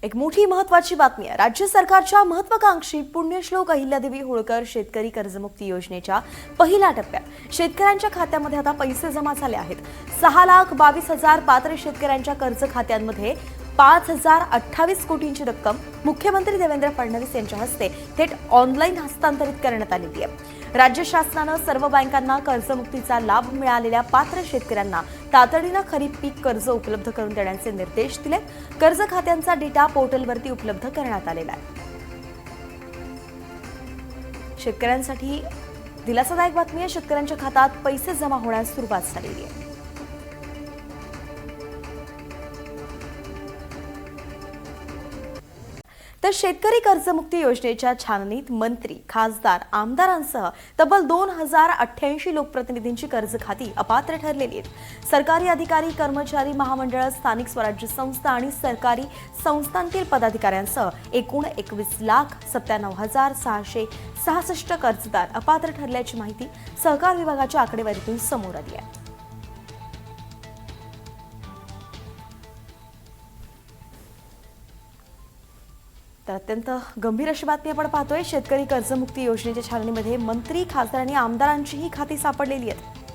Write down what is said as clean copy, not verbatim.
एक मोठी महत्त्वाची बातमी आहे। राज्य सरकारच्या महत्त्वाकांक्षी पुण्यश्लोक अहिल्यादेवी होळकर शेतकरी कर्जमुक्ती योजनेच्या पहिल्या टप्प्यात शेतकऱ्यांच्या खात्यामध्ये आता पैसे जमा झाले आहेत। 6,22,000 पात्र शेतकऱ्यांच्या कर्ज खात्यांमध्ये 5,028 कोटींची रक्कम मुख्यमंत्री देवेंद्र फडणवीस यांच्या हस्ते थेट ऑनलाईन हस्तांतरित करण्यात आलेली आहे। राज्य शासनाने सर्व बँकांना कर्जमुक्तीचा लाभ मिळालेल्या पात्र शेतकऱ्यांना तातडीने खरीप पीक कर्ज उपलब्ध करून देण्याचे निर्देश दिले। कर्ज खात्यांचा डेटा पोर्टलवरती उपलब्ध करण्यात आलेला आहे। शेतकऱ्यांसाठी दिलासादायक बातमी आहे। शेतकऱ्यांच्या खात्यात पैसे जमा होण्यास सुरुवात झालेली आहे। तर शेतकरी कर्जमुक्ती योजनेच्या छाननीत मंत्री, खासदार, आमदारांसह तब्बल 2,088 लोकप्रतिनिधींची कर्ज खाती अपात्र ठरलेली आहेत। सरकारी अधिकारी, कर्मचारी, महामंडळ, स्थानिक स्वराज्य संस्था आणि सरकारी संस्थांतील पदाधिकाऱ्यांसह एकूण 21,97,666 कर्जदार अपात्र ठरल्याची माहिती सहकार विभागाच्या आकडेवारीतून समोर आली आहे। तर अत्यंत गंभीर अशी बातमी आपण पाहतोय। शेतकरी कर्जमुक्ती योजनेच्या छाननीमध्ये मंत्री, खासदार आणि आमदारांचीही खाती सापडलेली आहेत।